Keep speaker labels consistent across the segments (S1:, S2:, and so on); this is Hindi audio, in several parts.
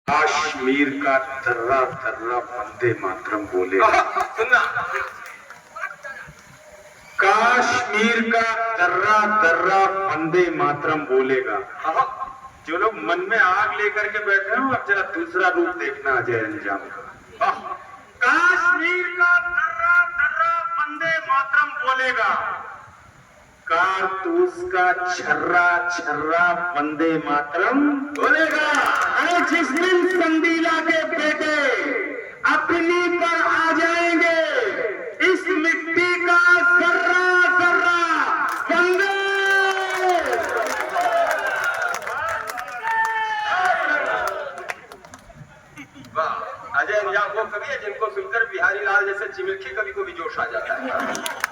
S1: काश्मीर का दर्रा दर्रा वंदे मातरम बोलेगा।
S2: सुनना,
S1: काश्मीर का दर्रा दर्रा वंदे मातरम बोलेगा। जो लोग मन में आग लेकर के बैठे हो, अब जरा दूसरा रूप देखना अजय अंजाम का। काश्मीर का दर्रा दर्रा वंदे मातरम बोलेगा। कारतूस का छर्रा छर्रा वंदे मातरम बोलेगा। अरे जिस दिन संदीला के बेटे अपनी पर आ जाएंगे, इस मिट्टी का जर्रा जर्रा वंदे।
S2: वाह, अजय अंजाम वो कवि है जिनको सुनकर बिहारी लाल जैसे चिमिरखी कवि को भी जोश आ जाता है।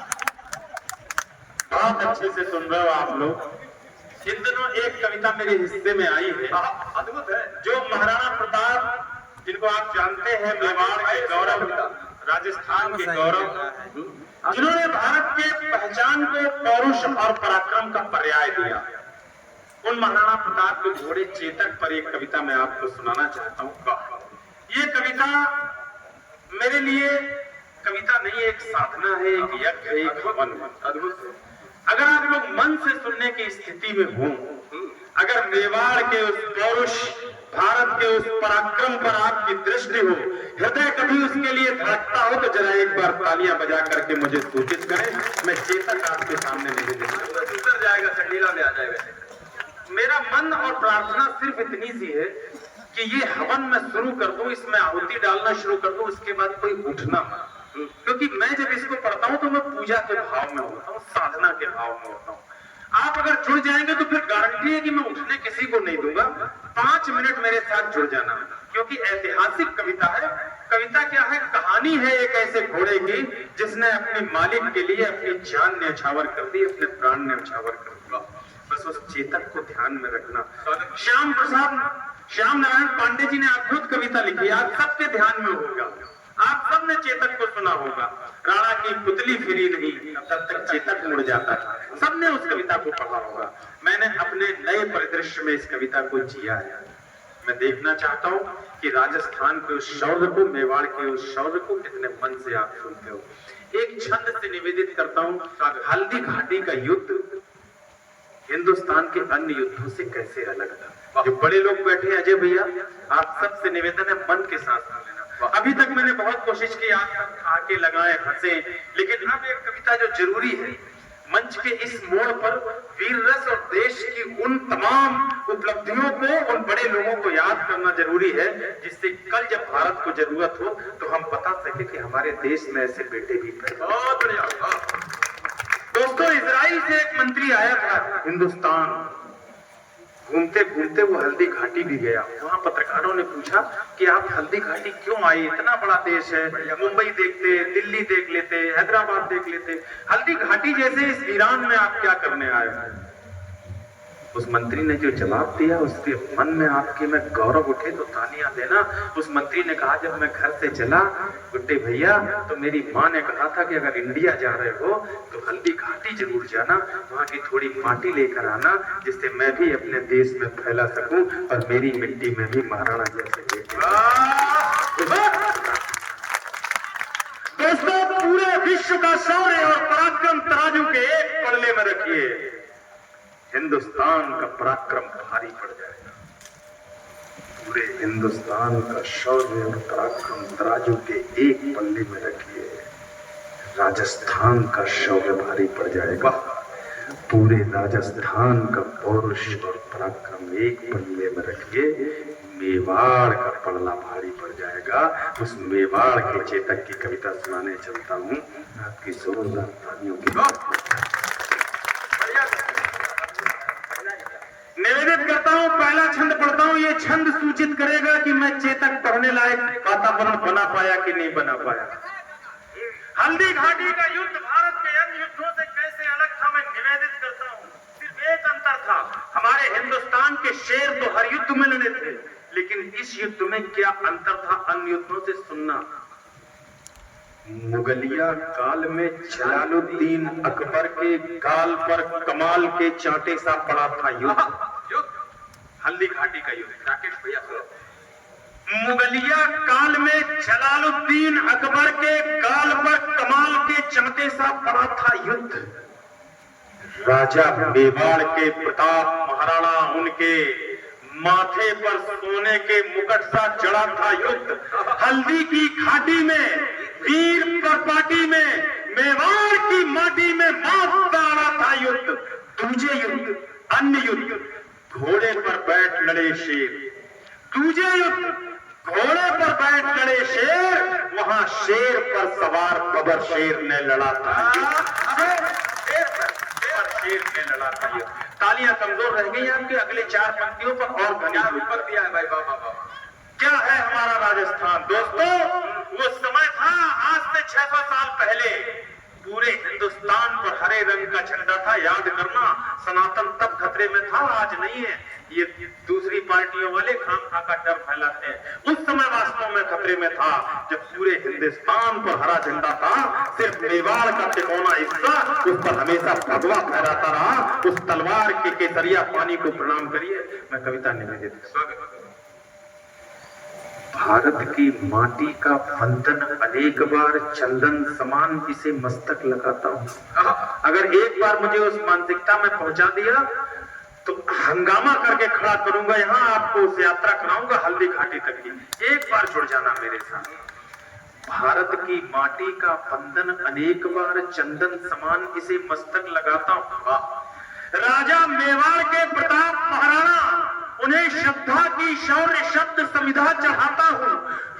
S1: बहुत अच्छे से सुन रहे हो आप लोग। इन दिनों एक कविता मेरे हिस्से में आई है,
S2: अद्भुत है।
S1: जो महाराणा प्रताप, जिनको आप जानते हैं, मेवाड़ के गौरव, राजस्थान के गौरव, जिन्होंने भारत के पहचान को पौरुष और पराक्रम का पर्याय दिया, उन महाराणा प्रताप के घोड़े चेतक पर एक कविता मैं आपको सुनाना चाहता हूँ। ये कविता मेरे लिए कविता नहीं, एक साधना है, एक यज्ञ है, एक हवन है। अद्भुत है। अगर आप लोग मन से सुनने की स्थिति में हो, अगर मेवाड़ के उस पौरुष, भारत के उस पराक्रम पर आपकी दृष्टि हो, हृदय कभी उसके लिए धड़कता हो, तो जरा एक बार तालियां बजा करके मुझे सूचित करें। मैं चेतक आपके सामने निवेदित करूंगा।
S2: उतर जाएगा, संडीला में आ जाएगा।
S1: मेरा मन और प्रार्थना सिर्फ इतनी सी है कि ये हवन मैं शुरू कर दूं, इसमें आहुति डालना शुरू कर दूं, उसके बाद कोई उठना मत। क्योंकि मैं जब इसको पढ़ता हूं तो मैं पूजा के भाव में होता हूं, साधना के भाव में होता हूं। आप अगर जुड़ जाएंगे तो फिर गारंटी है कि मैं उठने किसी को नहीं दूंगा। 5 मिनट मेरे साथ जुड़ जाना, क्योंकि ऐतिहासिक कविता है। कविता क्या है? कहानी है एक ऐसे घोड़े की जिसने अपने मालिक के लिए अपनी जान न्यौछावर कर दी, अपने प्राण न्यौछावर कर दिया। बस उस चेतक को ध्यान में रखना। श्याम नारायण पांडे जी ने अद्भुत कविता लिखी, आप सबके ध्यान में होगा। आप सबने चेतक को सुना होगा। राणा की पुतली फिरी नहीं तब तक चेतक मुड़ जाता था। सबने उस कविता को पढ़ा होगा। मैंने अपने नए परिदृश्य में इस कविता को जिया है। मैं देखना चाहता हूं कि राजस्थान के उस शौर्य को, मेवाड़ के उस शौर्य को कितने मन से आप सुनते हो। एक छंद से निवेदित करता हूं, हल्दी घाटी का युद्ध हिंदुस्तान के अन्य युद्धों से कैसे अलग था। जो बड़े लोग बैठे अजय भैया, आप सबसे निवेदन है मन के साथ सुन लेना। अभी तक मैंने बहुत कोशिश की, आप आके लगाए, हंसे, लेकिन अब एक कविता जो जरूरी है, मंच के इस मोड़ पर वीर रस और देश की उन तमाम उपलब्धियों को, उन बड़े लोगों को याद करना जरूरी है, जिससे कल जब भारत को जरूरत हो तो हम बता सके कि हमारे देश में ऐसे बेटे भी पैदा।
S2: बहुत बढ़िया।
S1: दोस्तों, इजराइल से एक मंत्री आया था हिंदुस्तान। घूमते घूमते वो हल्दी घाटी भी गया। वहां पत्रकारों ने पूछा कि आप हल्दी घाटी क्यों आए, इतना बड़ा देश है, मुंबई देखते, दिल्ली देख लेते, हैदराबाद देख लेते, हल्दी घाटी जैसे इस वीरान में आप क्या करने आए हो? उस मंत्री ने जो जवाब दिया, उसके मन में आपके में गौरव उठे तो तालियां देना। उस मंत्री ने कहा, जब मैं घर से चला गुड्डे भैया, तो मेरी माँ ने कहा था कि अगर इंडिया जा रहे हो तो हल्दी घाटी जरूर जाना, वहां की थोड़ी माटी लेकर आना, जिससे मैं भी अपने देश में फैला सकूं और मेरी मिट्टी में भी महाराणा जैसे बेटे। दोस्तों, पूरे विश्व का शौर्य और पराक्रम तराजू के एक पल्ले में रखिए, हिंदुस्तान का पराक्रम भारी पड़ जाएगा। पूरे हिंदुस्तान का शौर्य और पराक्रम तराजू के एक पल्ले में रखिए, राजस्थान का शौर्य भारी पड़ जाएगा। पूरे राजस्थान का पौरुष और पराक्रम एक पल्ले में रखिए, मेवाड़ का पलड़ा भारी पड़ जाएगा। उस मेवाड़ के चेतक की कविता सुनाने चलता हूँ, आपकी जोरदार तालियों की निवेदित करता हूं। पहला छंद पढ़ता हूं। ये छंद सूचित करेगा कि मैं चेतक पढ़ने लायक वातावरण बना पाया कि नहीं बना पाया। हल्दी घाटी का युद्ध भारत के अन्य युद्धों से कैसे अलग था, मैं निवेदित करता हूं। सिर्फ एक अंतर था, हमारे हिंदुस्तान के शेर तो हर युद्ध में लड़े थे, लेकिन इस युद्ध में क्या अंतर था अन्य युद्धों से, सुनना। मुगलिया काल में जलालुद्दीन अकबर के गाल पर कमाल के चांटे सा पड़ा था युद्ध, हल्दी घाटी का युद्ध। राकेश भैया, काल में जलालुद्दीन अकबर के गाल पर कमाल के चमटे सा पड़ा था युद्ध। राजा मेवाड़ के प्रताप महाराणा उनके माथे पर सोने के मुकुट सा जड़ा था युद्ध। हल्दी की घाटी में वीर परपाटी में मेवाड़ की माटी में मौत का आना था युद्ध। दूजे युद्ध, अन्य युद्ध, घोड़े पर बैठ लड़े शेर। दूजे युद्ध, घोड़े पर बैठ लड़े शेर, वहां शेर पर सवार बबर शेर ने लड़ा था। शेर ने लड़ा था। तालियां कमजोर रह गई आपके अगले 4 पंक्तियों पर और घनी पर दिया है भाई। बाबा क्या है हमारा राजस्थान दोस्तों? वो समय था आज से 600 साल पहले पूरे हिंदुस्तान पर हरे रंग का झंडा था। याद करना, सनातन तब खतरे में था, आज नहीं है। ये दूसरी पार्टियों वाले खामखा का डर फैलाते हैं। उस समय वास्तव में खतरे में था जब पूरे हिंदुस्तान पर हरा झंडा था। सिर्फ मेवाड़ का तिकोना हिस्सा उस पर हमेशा भगवा फहराता रहा। उस तलवार के केसरिया पानी को प्रणाम करिए। मैं कविता निवेदित भारत की माटी का वंदन अनेक बार चंदन समान इसे मस्तक लगाता हूँ। अगर एक बार मुझे उस मानसिकता में पहुंचा दिया तो हंगामा करके खड़ा करूंगा। यहाँ आपको उस यात्रा कराऊंगा हल्दी घाटी तक की। एक बार जुड़ जाना मेरे साथ। भारत की माटी का वंदन अनेक बार चंदन समान इसे मस्तक लगाता हूँ। राजा मेवाड़ के प्रताप महाराणा उन्हें श्रद्धा की शौर्य शब्द समिधा चढ़ाता हूँ।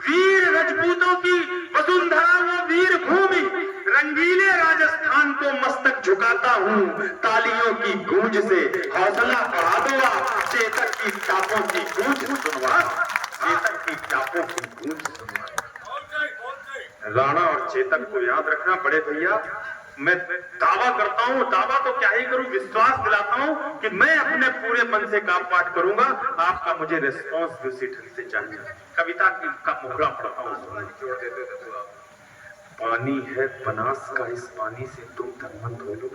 S1: वीर रजपूतों की वसुंधरा वो वीर भूमि रंगीले राजस्थान को मस्तक झुकाता हूँ। तालियों की गूंज से हौसला बढ़ा दो। चेतक की चापों की गूंज सुनवा। चेतक की चापों की गूंज सुनवा। राणा और चेतक को याद रखना बड़े भैया। मैं दावा करता हूँ, दावा तो क्या ही करूं, विश्वास दिलाता हूँ कि मैं अपने पूरे मन से काम पाठ करूंगा। आपका मुझे रिस्पॉन्स उसी ढंग से चाहिए। कविता का मुखड़ा पढ़ता हूँ। पानी है बनास का, इस पानी से तुम तनमन धो लो।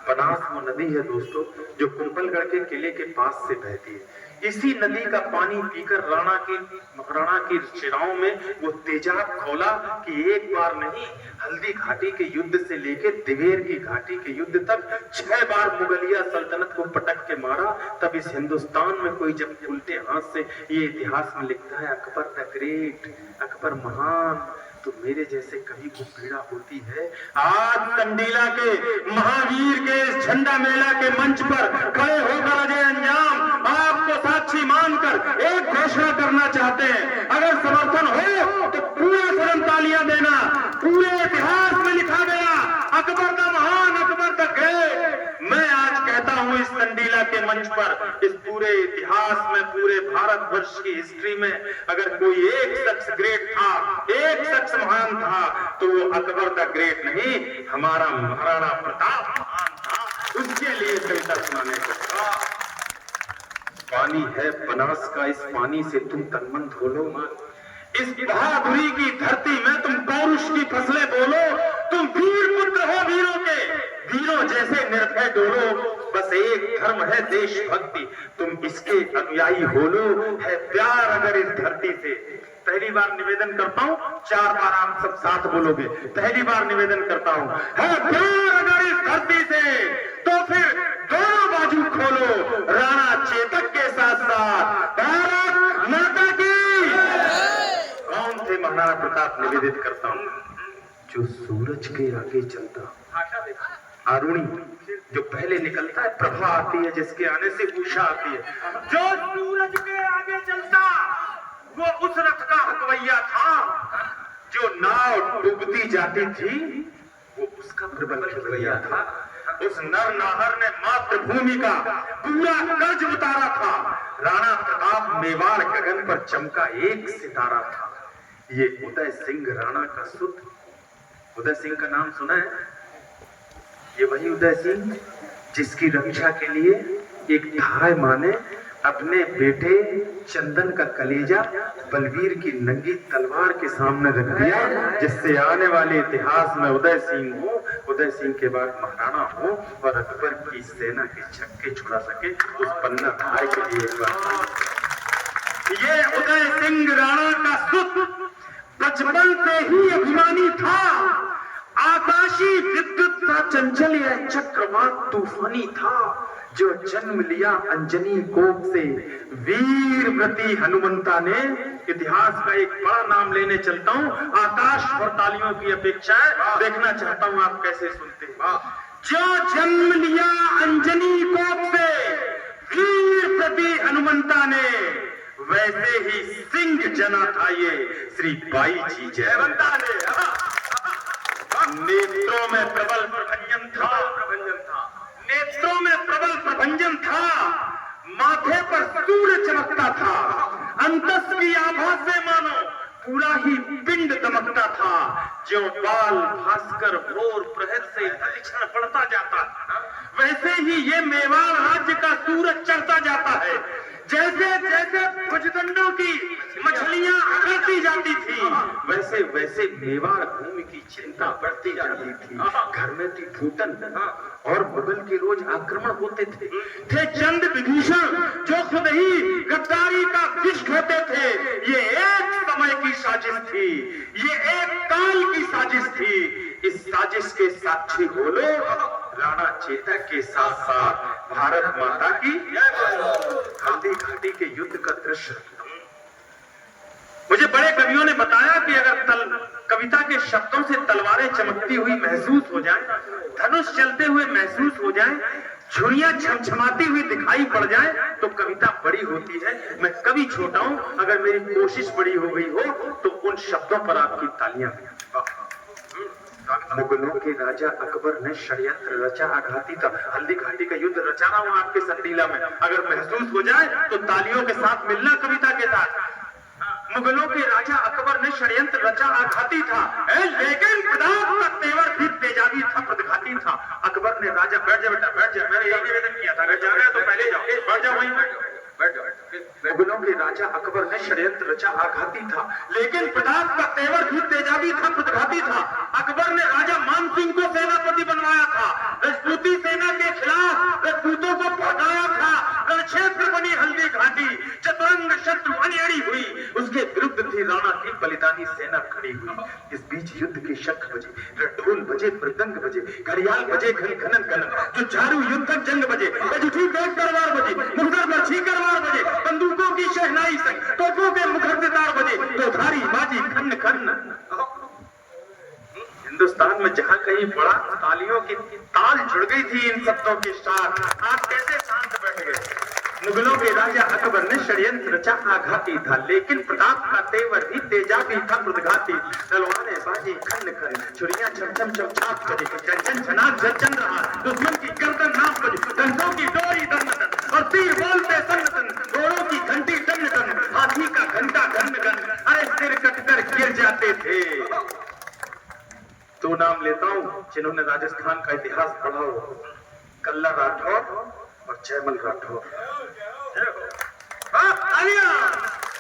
S1: बनास वो नदी है दोस्तों जो कुंभलगढ़ के किले के पास से बहती है। इसी नदी का पानी पीकर महाराणा की शिराओं में वो तेजाब खोला कि एक बार नहीं, हल्दी घाटी के युद्ध से लेकर दिवेर की घाटी के युद्ध तक 6 बार मुगलिया सल्तनत को पटक के मारा। तब इस हिंदुस्तान में कोई जब उल्टे हाथ से ये इतिहास में लिखता है अकबर द ग्रेट, अकबर महान, तो मेरे जैसे कवि को पीड़ा होती है। आज कंडीला के महावीर के इस झंडा मेला के मंच पर खड़े होकर अजय अंजाम आपको साक्षी मानकर एक घोषणा करना चाहते हैं। अगर समर्थन हो तो पूरे सदन तालियां देना। पूरे इतिहास में लिखा गया अकबर द महान, अकबर द ग्रेट। मैं आज कहता हूं इस कंडीला के मंच पर, इस पूरे इतिहास में, पूरे भारतवर्ष की हिस्ट्री में अगर कोई एक शख्स ग्रेट था, एक शख्स महान था, तो वो अकबर द ग्रेट नहीं, हमारा महाराणा प्रताप महान था। उसके लिए कविता सुनाने को पानी है बनास का, इस पानी से तुम तनमन धो लो। इस बहादुरी की धरती में तुम पौरुष की फसलें बोलो। तुम वीर पुत्र हो वीरों के, वीरों जैसे निर्भय डोलो। बस एक धर्म है देशभक्ति, तुम इसके अनुयायी हो लो। है प्यार अगर इस धरती से, पहली बार निवेदन करता हूँ, 4 बार आप सब साथ बोलोगे। पहली बार निवेदन करता हूँ, है प्यार अगर इस धरती से, तो फिर दोनों बाजू खोलो। राणा चेतक के साथ साथ भारत माता की। कौन थे महाराणा प्रताप? निवेदित करता हूँ, जो सूरज के आगे चलता, अरुणी जो पहले निकलता है, प्रभा आती है, जिसके आने से उषा आती है। जो सूरज के आगे चलता वो उस रथ का हकवैया था। जो नाव डूबती जाती थी वो उसका प्रबल खिलवैया था। उस नर नाहर ने मातृभूमि का पूरा कर्ज उतारा था। राणा प्रताप मेवाड़ गगन पर चमका एक सितारा था। ये उदय सिंह राणा का सुत। उदय सिंह का नाम सुना है? ये वही उदय सिंह जिसकी रक्षा के लिए एक ठाय माँ ने अपने बेटे चंदन का कलेजा बलवीर की नंगी तलवार के सामने रख दिया, जिससे आने वाले इतिहास में उदय सिंह हो, उदय सिंह के बाद महाराणा हो और अकबर की सेना के छक्के छुड़ा सके। उस पन्ना ठाय के लिए एक बार ये उदय सिंह राणा का सुत बचपन से ही अभिमानी था, आकाशी विद्युत सा चंचल यह चक्रवात तूफानी था, जो जन्म लिया अंजनी कोप से वीरव्रती हनुमंता ने। इतिहास का एक बड़ा नाम लेने चलता हूँ, आकाश और तालियों की अपेक्षा है, देखना चाहता हूँ आप कैसे सुनते हैं। जो जन्म लिया अंजनी कोप से वीरव्रती हनुमंता ने, वैसे ही सिंह जना था ये श्री बाई जी जयवंता ने। नेत्रों में प्रबल प्रभंजन था, नेत्रों में प्रबल प्रभंजन था, माथे पर सूर्य चमकता था, अंतस की आभा से मानो पूरा ही पिंड दमकता था, जो बाल भास्कर भोर प्रहर से प्रतिक्षण बढ़ता जाता, वैसे ही ये मेवाड़ राज्य का सूरज चढ़ता जाता है। जैसे जैसे भुजदंडों की मछलियां अगलती जाती थी, वैसे वैसे मेवाड़ भूमि की चिंता बढ़ती जाती थी। घर में थी फूटन और मुगल के रोज आक्रमण होते थे चंद विभीषण जो खुद ही गद्दारी का विष ढोते थे। ये एक समय की साजिश थी, ये एक काल की साजिश थी। इस साजिश के साक्षी बोलो राणा चेतक के साथ साथ भारत माता की हल्दी घाटी के युद्ध का दृश्य। मुझे बड़े कवियों ने बताया कि अगर कविता के शब्दों से तलवारें चमकती हुई महसूस हो जाए, धनुष चलते हुए महसूस हो जाए, छुरियां छमछमाती हुई दिखाई पड़ जाए, तो कविता बड़ी होती है। मैं कवि छोटा हूं, अगर मेरी कोशिश बड़ी हो गई हो तो उन शब्दों पर आपकी तालियां। मुगलों के राजा अकबर ने षड्यंत्र रचा, आघाती था। हल्दी घाटी का युद्ध रचा रहा हूं आपके संतीला में, अगर महसूस हो जाए तो तालियों के साथ मिलना कविता के साथ। मुगलों के राजा अकबर ने षड्यंत्र रचा, आघाती था, लेकिन प्रताप का तेवर भी तेजाबी था, प्रतिघाती था। अकबर ने राजा, बैठ जा बेटा बैठ जा, मैंने यही निवेदन किया था, अगर जा रहे हो तो पहले जाओ, बैठ जाओ वहीं बैठ जाओ। मुगलों के राजा अकबर ने षड्यंत्र रचा, आघाती था, लेकिन प्रताप का तेवर भी तेजाबी था, प्रतिघाती था। अकबर ने राजा मान सिंह को सेनापति बनवाया था, राजपूती सेना के खिलाफ राजपूतों को भगाया था। रणक्षेत्र बनी हल्दी घाटी, चतुरंग शत्रु अनेड़ी हुई, उसके विरुद्ध थी राणा की बलिदानी सेना खड़ी हुई। इस बीच युद्ध के शंख बजे, ढोल बजे, मृदंग बजे, घड़ियाल बजे, घन घनन घनन, जो चारों युद्धक जंग बजे, बजूठी बेग तलवार बजे, मुखर बरछी करवार बजे, बंदूकों की शहनाई संग, तोपों के मुखर से तार बजे, तो धारी बाजी खन्न खन्न। हिंदुस्तान में जहां कहीं बड़ा तालियों की ताल जुड़ गई थी इन शब्दों के साथ। आप कैसे शांत बैठ गए? मुगलों के राजा अकबर ने षड्यंत्र रचा, आघाती था, लेकिन प्रताप का तेवर भी तेजाबी था, प्रतिघाती। तलवारें बाजी खन्न खन्न, छुरियां छमछम चमछाप बजे, झनझन झनाक झनझन रहा, दुश्मन की गर्दन नाप बजे, डंडों की डोरी दन और तीर बोलते सन्न, घोड़ों की घंटी टन टन, हाथी का घंटा घन घन, अरे सिर कटकर गिर जाते थे। दो नाम लेता हूं जिन्होंने राजस्थान का इतिहास पढ़ा हो, कल्ला राठौर और जयमल राठौर।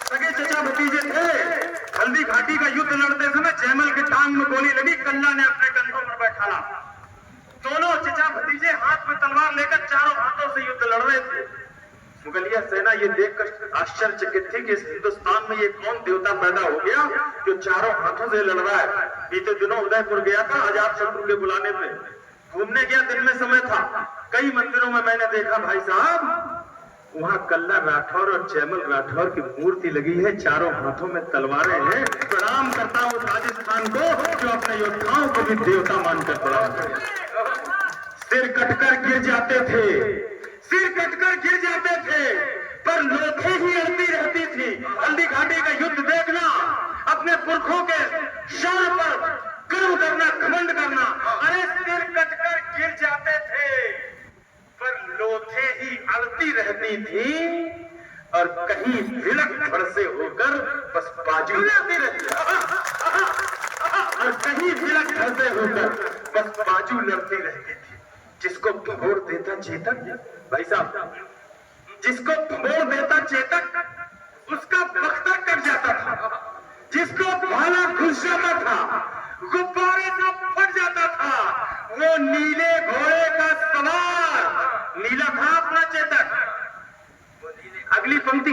S1: सगे चचा भतीजे थे। हल्दी घाटी का युद्ध लड़ते समय जयमल के टांग में गोली लगी, कल्ला ने अपने कंधों पर बैठाला। दोनों चचा भतीजे हाथ में तलवार लेकर चारों हाथों से युद्ध लड़ रहे थे। मुगलिया सेना ये देखकर आश्चर्यचकित थी कि इस हिंदुस्तान में ये कौन देवता पैदा हो गया जो चारों हाथों से लड़ रहा है। बीते दिनों उदयपुर गया था, अजातशत्रु के बुलाने पे घूमने गया, दिन में समय था। कई मंदिरों में मैंने देखा भाई साहब, वहाँ कल्ला राठौर और जयमल राठौर की मूर्ति लगी है, चारों हाथों में तलवारें हैं। प्रणाम करता हूँ राजस्थान को जो अपने योद्धाओं को भी देवता मानकर प्रणाम करे। सिर कटकर गिर जाते थे, सिर कटकर गिर जाते थे, पर लोथें ही अड़ती रहती थी। हल्दी घाटी का युद्ध देखना, अपने पुरखों के शान पर गर्व करना, घमंड करना। अरे सिर कटकर गिर जाते थे, पर लोथें ही अड़ती रहती थी, और कहीं भिलक भर से होकर बस बाजू लड़ती रहती, और कहीं भिलक भर से होकर बस बाजू लड़ती रहती थी। जिसको भगोड़ देता चेतक, भाई साहब, जिसको भगोड़ देता चेतक उसका बख्तर कट जाता था, जिसको भाला घुस जाता था, गुब्बारे से फट जाता था, वो नीले घोड़े का सवार। नीला था अपना चेतक। अगली पंक्ति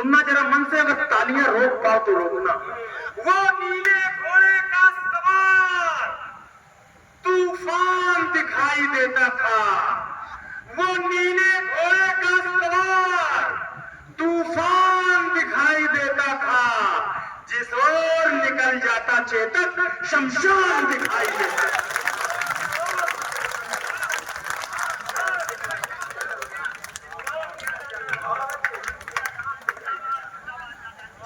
S1: सुनना जरा मन से, अगर तालियां रोक पाओ तो रोकना। वो नीले घोड़े का सवार तूफान दिखाई देता था, वो नीले घोड़े का सवार तूफान दिखाई देता था, जिस ओर निकल जाता चेतक शमशान दिखाई देता था।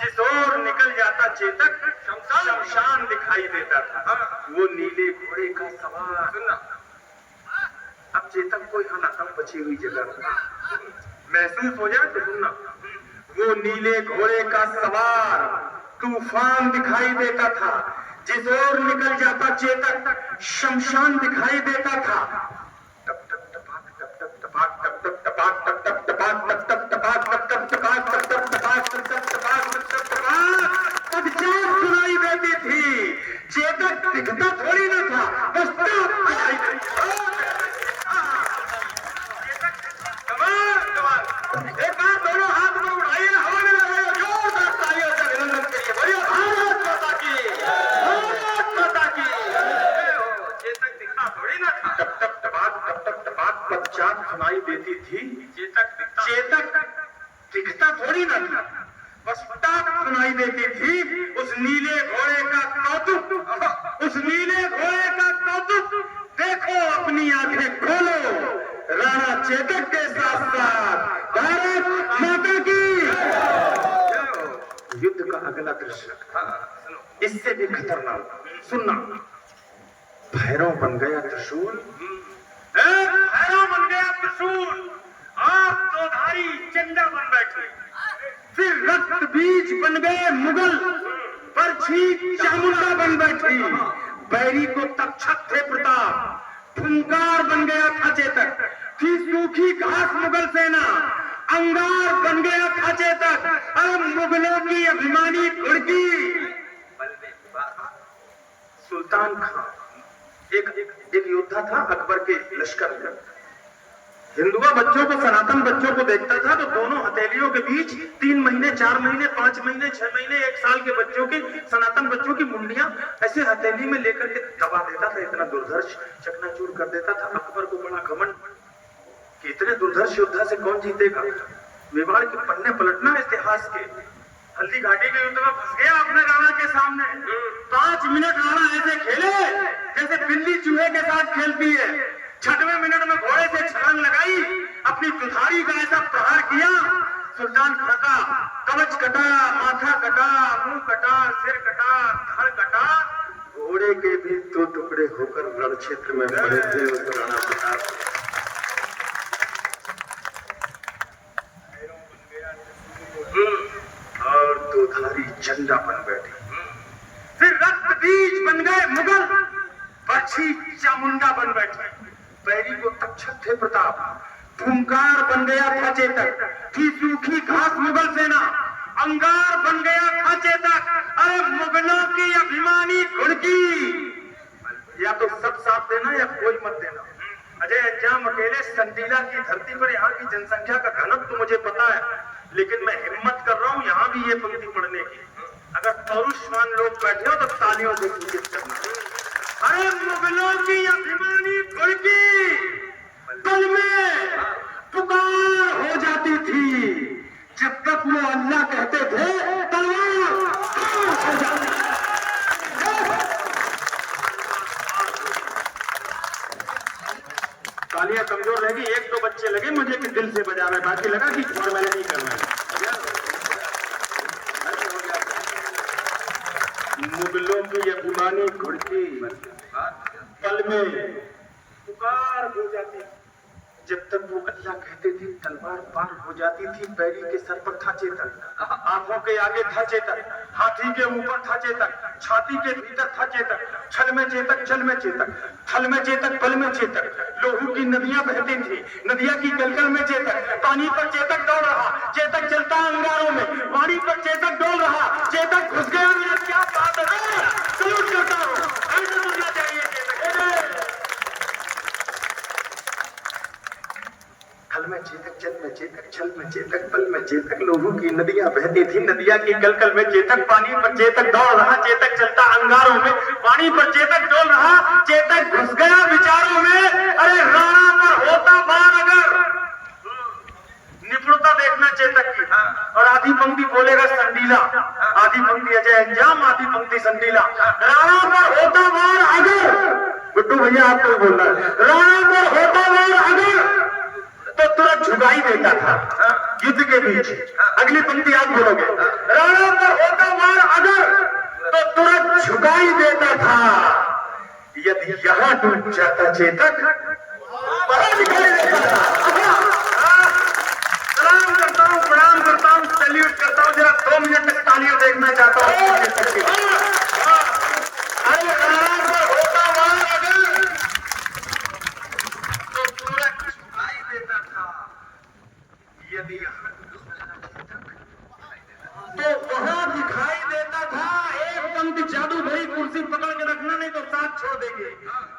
S1: जिस ओर निकल जाता चेतक शमशान दिखाई देता था, वो नीले घोड़े का सवार। सुनना, अब चेतक को यहाँ ना बची हुई जगह महसूस हो जाए तो सुनना। वो नीले घोड़े का सवार तूफान दिखाई देता था, जिस ओर निकल जाता चेतक शमशान दिखाई देता था। टप टप टपाक टप टप टपाक टप टप टपाक टप टप टपाक टप टप टपाक टप टप टपाक टप टप टपाक टप टप टपाक टप टप टपाक पदचार सुनाई देती थी। चेतक दिखता थोड़ी ना था, बस दिखाई देता। एक बार दोनों हाथ में उठाइए, हवा में लगाइए, जोरदार तालियों से अभिनंदन करिए। बोलिए भारत माता की, भारत माता की। चेतक दिखता थोड़ी ना था, टप टप टपाक पदचार सुनाई देती थी। चेतक दिखता थोड़ी ना था, बस टाक सुनाई देती थी। उस नीले घोड़े का कौतुक, उस नीले घोड़े का कौतुक देखो, अपनी आंखें खोलो। राणा चेतक के साथ साथ भारत माता की। युद्ध का अगला दृश्य इससे भी खतरनाक, सुनना। भैरव बन गया त्रिशूल, भैरव बन गया त्रिशूल, आप दोधारी चंडा बन बैठे। फिर रक्त बीज बन गए मुगल, परछी चामुंडा बन बैठी। बैरी को तक्षक थे प्रताप, फुंकार बन गया था चेतक। थी सूखी घास मुगल सेना, अंगार बन गया था चेतक। अब मुगलों की अभिमानी घुड़की सुल्तान खान एक योद्धा था अकबर के लश्कर में। हिंदुआ बच्चों को, सनातन बच्चों को देखता था तो दोनों हथेलियों के बीच 3 महीने 4 महीने 5 महीने 6 महीने 1 साल के बच्चों के, सनातन बच्चों की मुंडियां ऐसे हथेली में लेकर के दबा देता था। इतना दुर्धर्ष चकनाचूर कर देता था। अकबर को बड़ा घमंड कि इतने दुर्धर्ष योद्धा से कौन जीतेगा। मेवाड़ के पन्ने पलटना इतिहास के। हल्दी घाटी के युद्ध में फंस गया अपने राणा के सामने। 5 मिनट राणा ऐसे खेले जैसे बिल्ली चूहे के साथ खेलती है। 6वें मिनट में घोड़े से छलांग लगाई, अपनी दुधारी का ऐसा प्रहार किया, सुल्तान खान का कवच कटा, माथा कटा, मुंह कटा, सिर कटा, धड़ कटा। घोड़े के भी 2 टुकड़े होकर रण क्षेत्र में पड़े थे उस राणा प्रताप। और दुधारी झंडा बन बैठी। फिर रक्त बीज बन गए मुगल, परछी चामुंडा बन बैठे। बैरी को तक्षक थे प्रताप, फुंकार बन गया था चेतक। थी सूखी घास मुगल सेना, अंगार बन गया था चेतक। अरे मुगलों की अभिमानी घुड़की। या तो सब साथ देना या कोई मत देना। अजय अंजाम अकेले संडीला की धरती पर यहाँ की जनसंख्या का घनत्व तो मुझे पता है, लेकिन मैं हिम्मत कर रहा हूँ यहाँ भी ये पंक्ति पढ़ने की। अगर पौरुषवान लोग बैठे हो तो तालियों से सूचित करना। अरे मुगलों की अभिमानी घुड़की पल में पुकार हो जाती थी। जब तक वो अल्लाह कहते थे तलवार हो जाती थी। तालियां कमजोर रहेगी। 1-2 बच्चे लगे मुझे कि दिल से बजा रहे, बाकी लगा कि फॉर्मेलिटी कर रहे हैं। मुगलों की अभिमानी घुड़की पल में पुकार हो जाती। जब तक वो अल्लाह कहते थे तलवार पार हो जाती थी। बैरी के सर पर था चेतक, आंखों के आगे था चेतक, हाथी के ऊपर था चेतक, छाती के भीतर था चेतक। छल में चेतक, चल में चेतक, थल में चेतक, पल में चेतक। लोहू की नदियां बहती थी, नदियां की गलगल में चेतक। पानी पर चेतक दौड़ रहा, चेतक चलता अंगारों में। पानी पर चेतक डोल रहा, चेतक घुस गया। मेरा क्या बात है, सलूट करता हूँ। ऐसे बोलना चाहिए चेतक। थल में चेतक, चल में चेतक, छल में चेतक, पल में चेतक लोगों की नदियां बहती थी, नदिया की कलकल में चेतक पानी पर चेतक दौड़ रहा, चेतक चलता अंगारों में, पानी पर चेतक डोल रहा, चेतक घुस गया विचारों में। अरे राणा पर होता बार अगर, निपुणता देखना चेतक की। और आधी पंक्ति बोलेगा संडीला, आधी पंक्ति अजय अंजाम, आधी पंक्ति संडीला। राणा पर होता बार अगर, गुड्डू भैया आपको बोल रहा है, राणा पर होता बार अगर तो तुरंत झुकाई देता था युद्ध के बीच। अगली पंक्ति आप बोलोगे, राणा पर होता वार अगर तो तुरंत झुकाई देता था, यदि यहां डूब जाता चेतक बाहर निकल देता था। प्रणाम करता हूं, सैल्यूट करता हूं। जरा 2 मिनट तक तालियां देखना चाहता हूं। अरे राणा पर होता वार अगर तो तुरंत झुकाई देता था, यदि तो वहां दिखाई देता था। एक पंक्ति जादू भरी कुर्सी पकड़ के रखना, नहीं तो साथ छोड़ देंगे।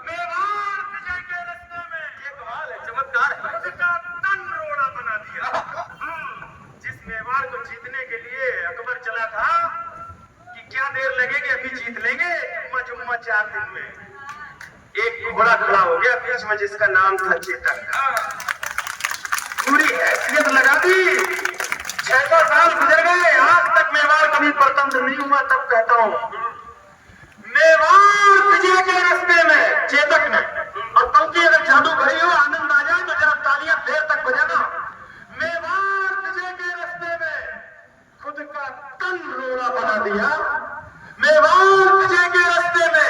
S1: मेवाड़ विजय के रास्ते में, ये कमाल है, चमत्कार है, उसका तन रोड़ा बना दिया। जिस मेवाड़ को जीतने के लिए अकबर चला था कि क्या देर लगेगी, अभी जीत लेंगे, जुम्मा 4 दिन में। एक घोड़ा खड़ा हो गया बीच में, जिसका नाम था चेतक। पूरी हैसियत लगा दी, 600 साल गुजर गए, आज तक मेवाड़ कभी परतंत्र नहीं हुआ। तब कहता हूं, मेवाड़ विजय के रास्ते में चेतक ने, और पंक्ति अगर जादू भरी हो, आनंद आ जाए तो जरा तालियां देर तक बजाना। मेवाड़ विजय के रास्ते में खुद का तन रोड़ा बना दिया। मेवाड़ विजय के रास्ते में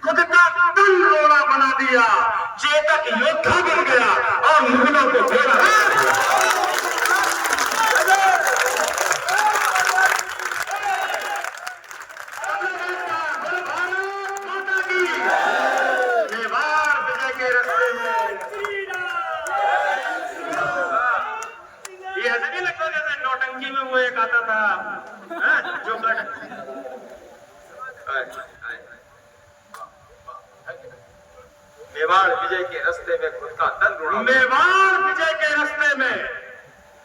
S1: खुद का तन रोड़ा बना दिया। चेतक योद्धा बन गया और मुगलों को घेरा। मेवाड़ विजय के रास्ते में ये ऐसा नहीं लगता जैसे नौटंकी में वो एक आता था जो
S2: मेवाड़ विजय के रास्ते में खुद का तन रोड़ा,
S1: मेवाड़ विजय के रास्ते में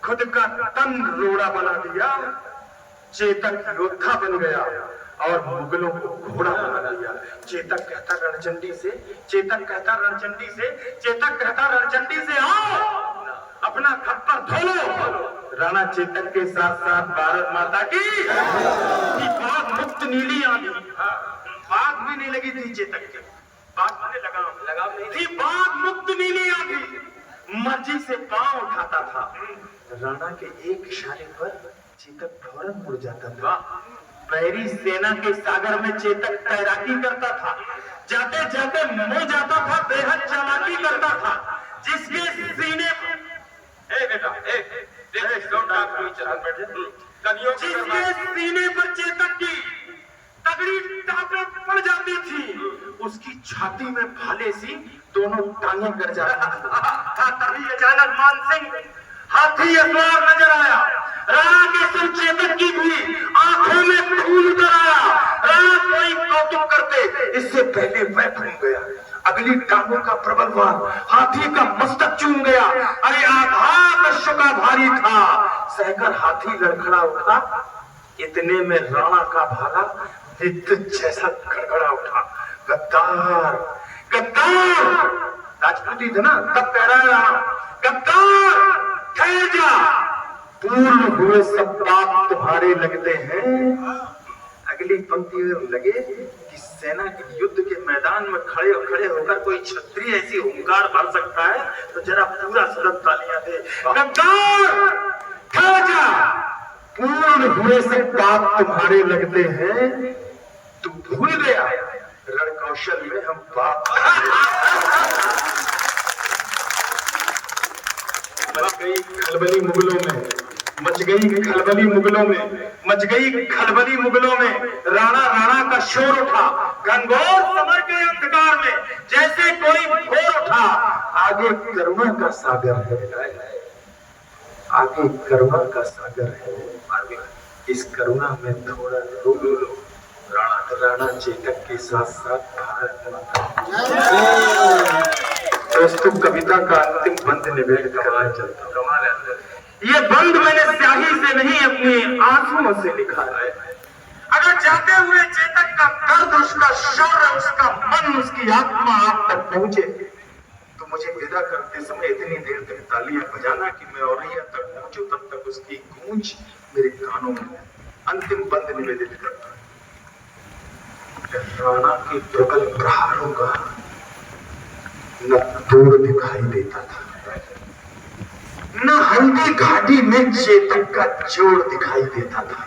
S1: खुद का तन रोड़ा बना दिया। चेतक योद्धा बन गया और मुगलों को घोड़ा बना दिया। चेतक कहता रणचंडी से, चेतक कहता रणचंडी से, चेतक कहता रणचंडी से, आओ अपना खप्पर धो लो। राणा चेतक के साथ साथ भारत माता की बाघ मुक्त नीली आंधी, बाघ भी नहीं लगी थी चेतक के, बाघ माने लगाम नहीं थी, बाघ मुक्त नीली आंधी मर्जी से पांव उठाता था। राणा के एक इशारे पर चेतक फौरन मुड़ जाता था। बैरी सेना के सागर में चेतक तैराकी करता था, जाते जाते मो जाता था, बेहद चालाकी करता था। जिसके सीने जिसके सीने पर चेतक की तगड़ी ताकत पड़ जाती थी, उसकी छाती में भाले सी दोनों टांगें गड़ जाती थी। तभी अचानक मानसिंह हाथी सवार नजर आया। राणा के सिर चेतक की भी आंखों में खून उतर आया। राणा कोई कौतुक करते, इससे पहले वह घूम गया। अगली टांगों का प्रबल वार हाथी का मस्तक चूम गया। अरे आघात अश्व का भारी था, सहकर हाथी लड़खड़ा उठा। इतने में राणा का भाला विद्युत जैसा गड़गड़ा उठा। गद्दार गद्दार, राजपूती थे ना, तब कह रहा है राणा, गद्दार ठहर जा, पूर्ण हुए सब पाप तुम्हारे लगते हैं। अगली पंक्ति में लगे कि सेना के युद्ध के मैदान में खड़े होकर कोई क्षत्रिय ऐसी हुंकार भर सकता है तो जरा पूरा सदन तालियां दे। गद्दार ठहर जा, पूर्ण हुए सब पाप तुम्हारे लगते हैं। तू भूल गया रण कौशल में हम पाप। मच गई खलबली मुगलों में, मच गई खलबली मुगलों में, मच गई खलबली मुगलों में। राणा राणा का शोर उठा घनघोर समर के अंधकार में, जैसे कोई घोर उठा। आगे करुणा का सागर है, आगे करुणा का सागर है। इस करुणा में थोड़ा रो लो। राणा चेतक के साथ साथ भारत माता। दोस्तों, कविता का अंतिम बंद निवेदित करना चाहता हूं। ये बंद मैंने स्याही से नहीं अपने आंसुओं से लिखा है। अगर जाते हुए चेतक का दर्द, उसका शौर्य, उसका मन, उसकी आत्मा आप तक पहुंचे तो मुझे विदा करते समय इतनी देर तक तालियां बजाना कि मैं औरैया तक पहुंचूं, तब तक उसकी गूंज मेरे कानों में। अंतिम बंद निवेदित करता, राणा के प्रबल प्रहारों का न तोड़ दिखाई देता था, न हल्दी घाटी में चेतक का जोड़ दिखाई देता था।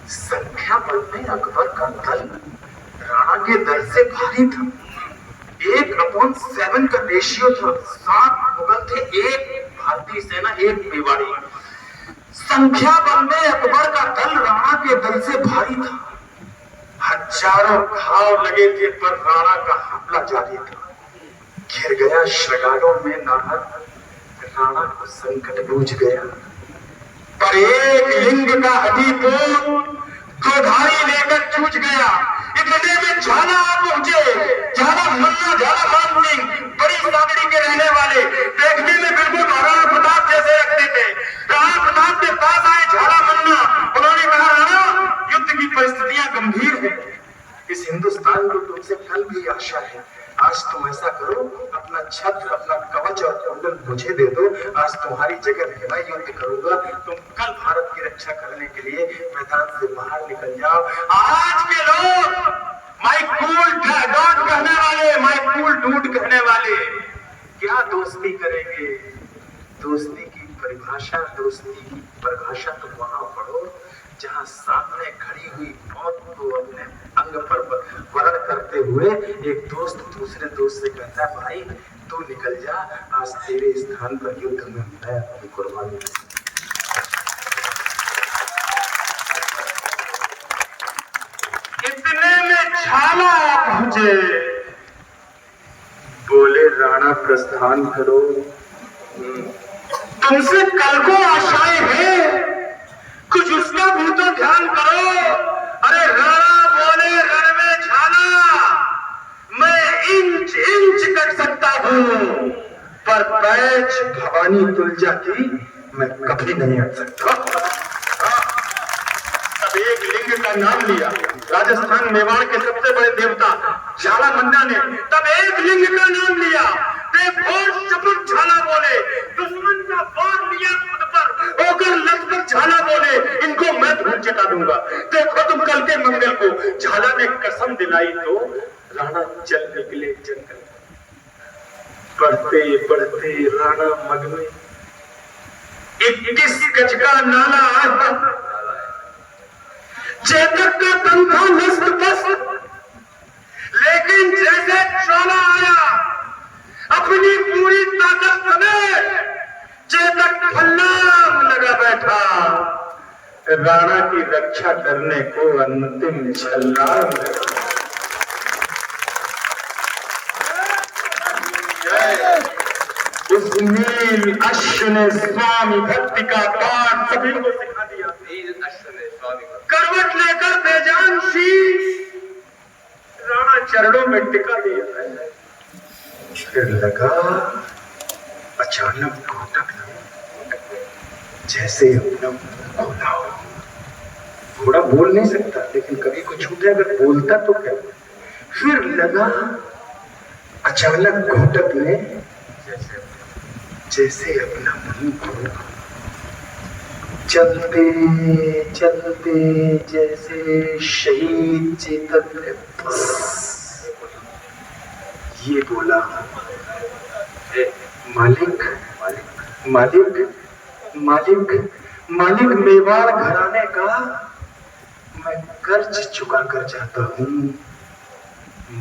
S1: संख्या बल में अकबर का दल राणा के दल से भारी था। 1/7 का रेशियो था। 7 मुगल थे, 1 भारतीय सेना, 1 मेवाड़ी। संख्या बल में अकबर का दल राणा के दल से भारी था। हजारों घाव लगे थे पर राणा का हमला जारी था। घिर गया श्रृंगारों में नाहर, राणा को संकट बूझ गया। पर एक लिंग का हदीपुर गोधारी लेकर जूझ गया। इतने में झाला आ पहुंचे। झाला मन्ना, झाला मान सिंह, बड़ी सागरी के रहने वाले, देखने में बिल्कुल महाराणा प्रताप जैसे लगते थे। राणा प्रताप के पास आए झाला मन्ना। उन्होंने कहा, राणा, युद्ध की परिस्थितियां गंभीर है। इस हिंदुस्तान को तुमसे कल भी आशा है। आज तुम ऐसा करो, अपना छत्र, अपना कवच और कुंडल मुझे दे दो। आज तुम्हारी जगह मैं युद्ध करूंगा। तुम कल भारत की रक्षा करने के लिए मैदान से बाहर निकल जाओ। आज के लोग माय कूल डॉट कहने वाले, माय कूल डूड कहने वाले क्या दोस्ती करेंगे? दोस्ती की परिभाषा, दोस्ती की परिभाषा तो वहां पढ़ो जहां सामने खड़ी हुई मौत को अपने अंग पर वर्ण करते हुए एक दोस्त दूसरे दोस्त से कहता है, भाई तू निकल जा, आज तेरे स्थान पर युद्ध में मैं अपनी कुर्बानी। इतने में झाला पहुंचे। बोले, राणा प्रस्थान करो, तुमसे कल को आशाएं हैं, कुछ उसका भी तो ध्यान करो। अरे राणा बोले, रण में झाला, मैं इंच इंच कट सकता हूं, पर पैच भवानी तुलजा की मैं कभी नहीं हट सकता। तब एक लिंग का नाम लिया, राजस्थान मेवाड़ के सबसे बड़े देवता झाला मन्ना ने तब एक लिंग का नाम लिया। बेहोश शपथ झाला बोले, दुश्मन का बाण लिया खुद पर होकर लश्कर झाला बोले, इनको मैं धूल चटा दूंगा। देखो तुम कल के मंगल को। झाला ने कसम दिलाई तो राणा चल निकले जंगल। बढ़ते बढ़ते राणा मग में 21 गज का नाला आया। चेतक का तंखा नष्ट पस्त, लेकिन जैसे ज्वाला आया अपनी पूरी ताकत समेत चेतक फल्लांग लगा बैठा। राणा की रक्षा करने को अंतिम छलांग लगा। उस नील अश्व ने स्वामी भक्ति का पाठ सभी को सिखा दिया।
S2: नील अश्व ने स्वामी भक्ति,
S1: करवट लेकर बेजान शीश राणा चरणों में टिका दिया। फिर लगा अचानक घोटक जैसे अपना खोला हो। घोड़ा बोल नहीं सकता, लेकिन कभी कुछ छूटे अगर बोलता तो क्या। फिर लगा अचानक घोटक ने जैसे अपना मुंह खोला। चलते चलते जैसे शहीद चेतक ने बस ये बोला, मालिक मालिक मालिक मालिक, मेवाड़ घराने का मैं कर्ज चुका कर जाता हूँ।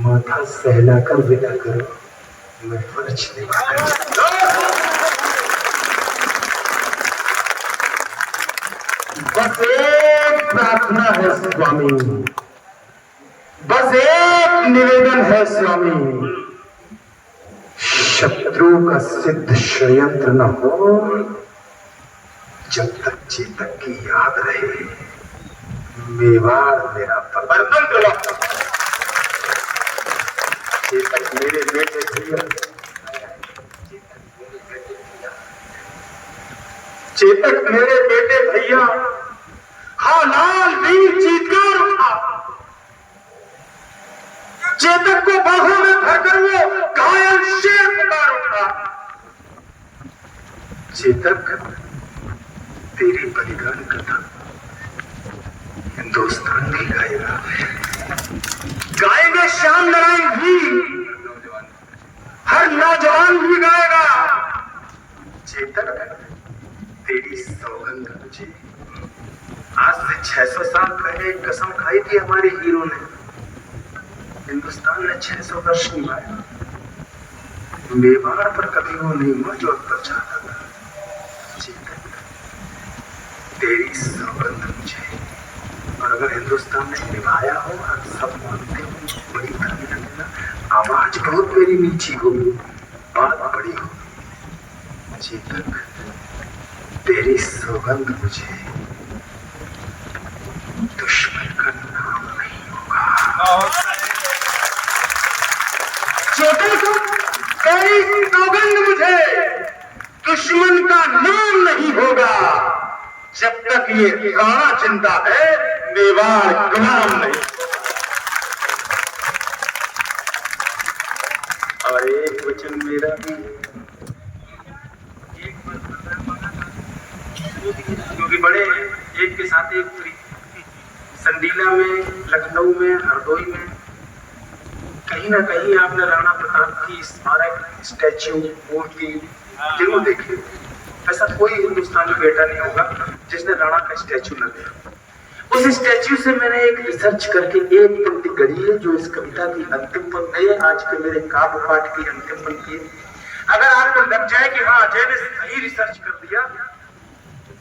S1: माथा सहलाकर विदा करो, मैं फर्ज निभाकर। बस एक प्रार्थना है स्वामी, बस एक निवेदन है स्वामी, शत्रु का सिद्ध षड्यंत्र न हो जब तक चेतक की याद रहे। मेवाड़ मेरा परतंत्र, चेतक मेरे बेटे भैया, चेतक मेरे बेटे भैया, हाँ लाल वीर चीतकार उठा। चेतक को बाहों में भरकर वो घायल शेर पुकार उठा। चेतक, तेरी बलिदान कथा हिंदुस्तान भी गाएगा, गाएंगे श्याम नारायण भी, हर नौजवान भी गाएगा। चेतक, तेरी सौगंध मुझे। आज से 600 साल पहले एक कसम खाई थी हमारे हीरो ने, हिंदुस्तान ने 600 वर्ष निभाया, मेवाड़ पर कभी वो नहीं हुआ जो अकबर चाहता था। चेतक, तेरी सौगंध मुझे। और अगर हिंदुस्तान ने निभाया हो और सब मानते हो, बड़ी ताली लगेगा, आवाज बहुत मेरी नीची होगी, बात बड़ी होगी। चेतक, तेरी सौगंध मुझे, दुश्मन का नाम नहीं होगा। चेतक, तेरी सौगंध मुझे, दुश्मन का नाम नहीं होगा। जब तक ये राणा जिंदा है, मेवाड़ गुलाम नहीं। और एक वचन मेरा भी है, क्योंकि बड़े एक के साथ एक फ्री संडीला में, लखनऊ में, हरदोई में कहीं ना कहीं आपने राणा प्रताप की स्मारक, स्टैच्यू, मूर्ति जरूर देखी। ऐसा कोई हिंदुस्तानी बेटा नहीं होगा जिसने राणा का स्टैच्यू न देखा। उस स्टैच्यू से मैंने एक रिसर्च करके एक पंक्ति गढ़ी है जो इस कविता की अंतिम पंक्ति है, आज के मेरे काव्य पाठ की अंतिम पंक्ति है। अगर आपको लग जाए कि हाँ अजय ने सही रिसर्च कर दिया,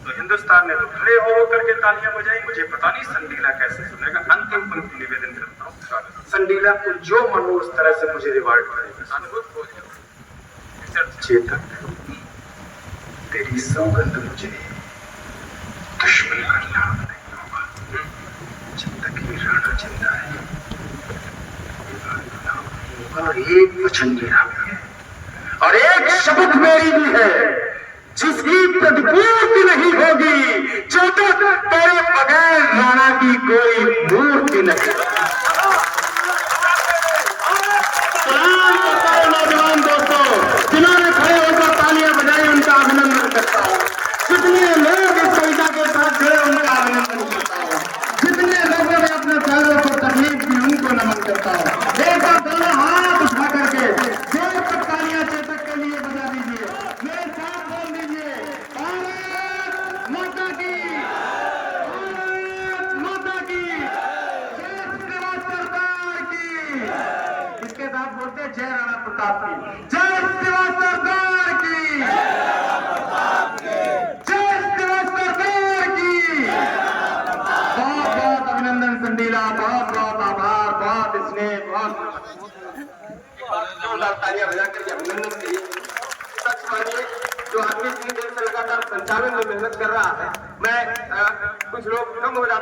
S1: तो हिंदुस्तान ने तो खड़े हो करके तालियां बजाई। मुझे पता नहीं संडीला कैसे सुनेगा। अंतिम पंक्ति निवेदन करता हूँ, संडीला को जो मनो उस तरह से मुझे रिवार्ड करेगा। अनुभूत हो जाए। चेतक, तेरी सौगंध मुझे, दुश्मन का नाम नहीं होगा। जब तक ये राणा जिंदा है, और एक वचन मेरा भी है और एक शपथ मेरी भी है, जिसकी प्रतिपूर्ति नहीं होगी। चेतक, तेरे बगैर राणा की कोई मूर्ति नहीं। सलाम करता हूं नौजवान दोस्तों, जिन्होंने खड़े होकर तालियां बजाई, उनका अभिनंदन करता हूं। जितने लोग इस कविता के साथ जुड़े, उनका अभिनंदन करता हूं। जितने लोगों ने अपने पैरों को तकलीफ दी, उनको नमन करता हूं। एक बार दोनों हाथ उठा करके जोर तक तालियां चेतक के लिए बजा दीजिए। मेरे साथ बोल दीजिए, भारत माता की, भारत माता की, जय शिवा सरकार की। इसके साथ बोलते हैं जय राणा प्रताप की, जय शिवा सरकार की, जय शिवा सरकार की। बहुत बहुत अभिनंदन संडीला, बहुत बहुत आभार, बहुत स्नेह, बहुत जोरदार तालियां बजा करके अभिनंदन करिए। सच मानिए, जो आदमी इतनी देर से लगातार संचालन में मेहनत कर रहा है, मैं कुछ लोग कम हो जाते